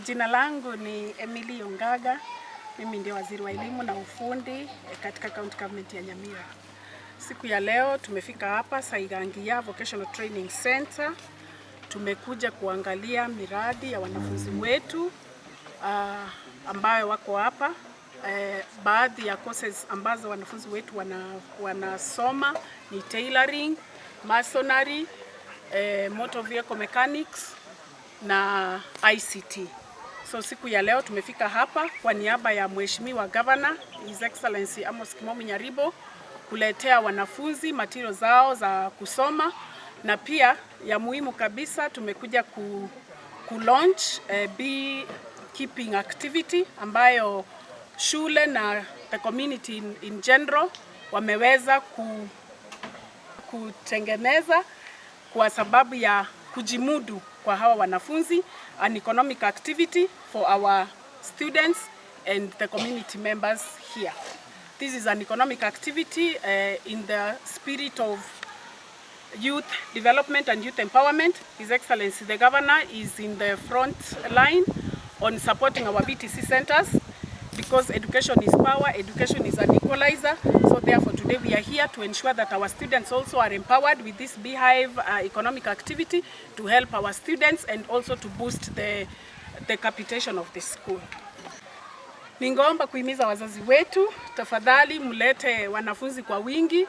Jina langu ni Emily Ongaga. Mimi ndio waziri wa elimu na ufundi katika County Government ya Nyamira. Siku ya leo tumefika hapa Saigangia Vocational Training Center. Tumekuja kuangalia miradi ya wanafunzi wetu ambayo wako hapa. Baadhi ya courses ambazo wanafunzi wetu wanasoma ni tailoring, masonry, motor vehicle mechanics na ICT. So siku ya leo tumefika hapa kwa niaba ya Mheshimiwa Governor His Excellency Amos Kimomi Nyaribo kuletea wanafunzi material zao za kusoma, na pia ya muhimu kabisa tumekuja ku launch beekeeping activity ambayo shule na the community in general wameweza kutengeneza kwa sababu ya kujimudu kwa hawa wanafunzi, an economic activity for our students and the community members here. This is an economic activity in the spirit of youth development and youth empowerment. His Excellency the Governor is in the front line on supporting our VTC centers, because education is power, education is an equalizer. So therefore today we are here to ensure that our students also are empowered with this beehive economic activity to help our students and also to boost the capitation of the school. Ningeomba kuhimiza wazazi wetu, tafadhali mlete wanafunzi kwa wingi.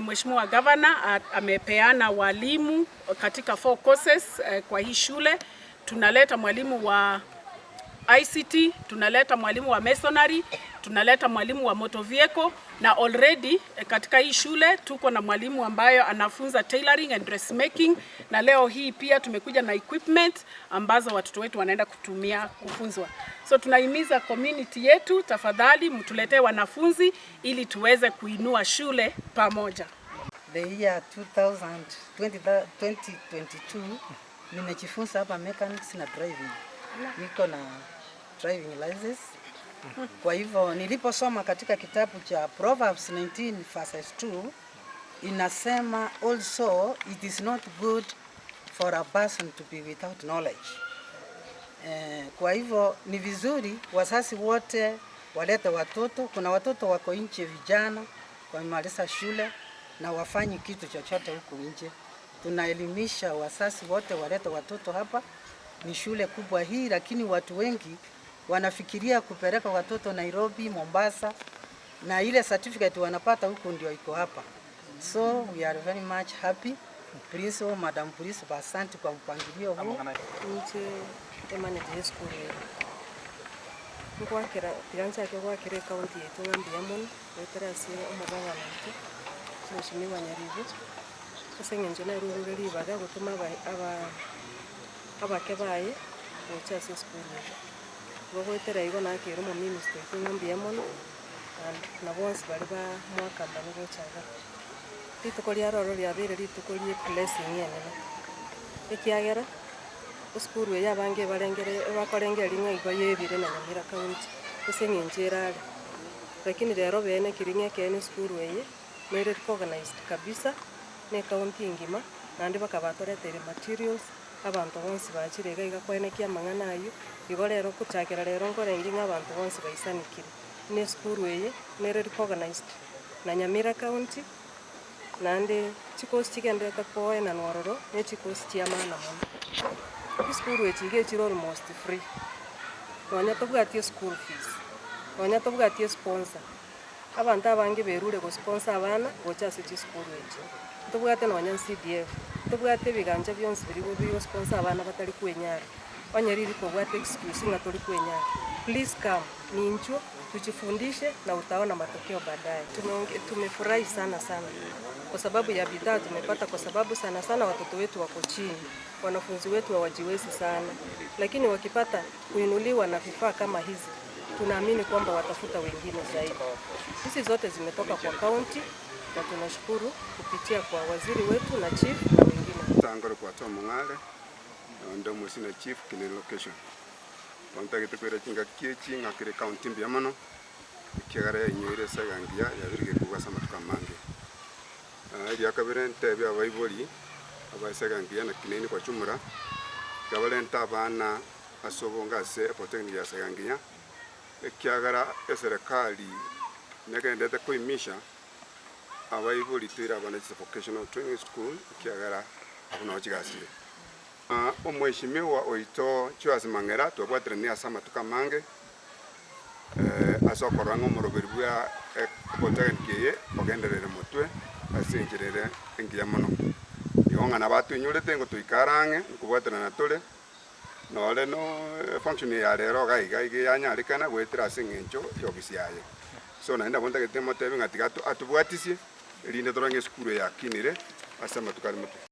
Mheshimiwa Governor amepeana walimu katika 4 courses kwa hii shule. Tunaleta mwalimu wa ICT, tunaleta mwalimu wa masonry, tunaleta mwalimu wa motor vehicle, na already katika hii shule tuko na mwalimu ambayo anafunza tailoring and dressmaking, na leo hii pia tumekuja na equipment ambazo watoto wetu wanaenda kutumia kufunzwa. So tunahimiza community yetu, tafadhali mtuletee wanafunzi ili tuweze kuinua shule pamoja. The year 2022 nimejifunza hapa mechanics na driving. Niko na driving license. Kwa hivyo niliposoma katika kitabu cha Proverbs 19 verses 2 inasema also it is not good for a person to be without knowledge. Kwa hivyo ni vizuri wazazi wote walete watoto. Kuna watoto wako nje, vijana wamemaliza shule na wafanyi kitu chochote huko nje. Tunaelimisha wazazi wote walete watoto hapa. Ni shule kubwa hii, lakini watu wengi wanafikiria kupeleka watoto Nairobi, Mombasa, na ile certificate wanapata huko ndio iko hapa. So we are very much happy. Principal, Madam Principal, asante kwa mpangilio huu. Nje emane de school. Kwa kira pianza kwa kire county yetu ngambiamon, weterasi umuganga nti. Mheshimiwa Nyaribo. Kusengenje na rururi baga gutuma abakebaye ocha school. Gwetera igo na kero mu ministry ngambiamon na bonse bari ba mwaka mbani gochaga. Ritukoria roro ria bere ritukorie blessing yene. Ekiagera school ya bange barengere bakorengeri nga igo yebire na Nyamira county. Kusengenjera. Lakini rero bene kiringe kene school weye mere organized kabisa ne county ngima nandi bakabatorete materials abantu bonse bachirega igakwenekia mang'ana ayo igo rero kuchakera rero ngorengi nk'abantu bonse baisanikire ne school weye mere organized na Nyamira county nandi chikosi chigendeka koe na Nwororo ne chikosi chiamana mono. School weye chige chiro almost free. Wanya tobwatie school fees, wanya tobwatie sponsor. Abantu abange berure go sponsor abana gocha city school weye. Tobwate na wanya CDF, tobwate biganja byonse biri sponsor abana batari kwenyara. Wanyariri ko bwate excuse nga tuli kwenyara. Please come ninjo tujifundishe na utaona matokeo baadaye. Tumefurahi sana kwa sababu ya bidhaa tumepata, kwa sababu sana watoto wetu wako chini, wanafunzi wetu hawajiwezi sana, lakini wakipata kuinuliwa na vifaa kama hizi tunaamini kwamba watafuta wengine zaidi. Hizi zote zimetoka kwa county na tunashukuru kupitia kwa waziri wetu na chief na wengine. Tangoro kwa Tom Ngale ndo musina chief kine location. Kontagite kwera chinga kiechi ngakire county mbiamano kiagara nyere Saigangia yabirige kuwa sama tukamange. Ili akabire ntebya abayiboli Saigangia na kineni kwa chumura gabalenta abana asobonga ase polytechnic ya Seganginya ekiagara eserikali negendete kuimisha abaibulitwire abana vocational training school ekiagara abuno chigasire omweshimiwa oito Joas Mang'era twabwaterania ase amatuka mange ase okorora ng'omoroberi bwa polytechnic eye ogenderere motwe ase encherere engiya mono igo ng'ana batwinyurete ngo tuikarange nkobwaterana tore nore no function ya rero gaiga ige yanyarikana gwetera ase eng'encho ya ofisi yaye so naenda bontagete motebe ng'ati atubwatisie erinde torange esukuru yakinire ase amatuka ari moto.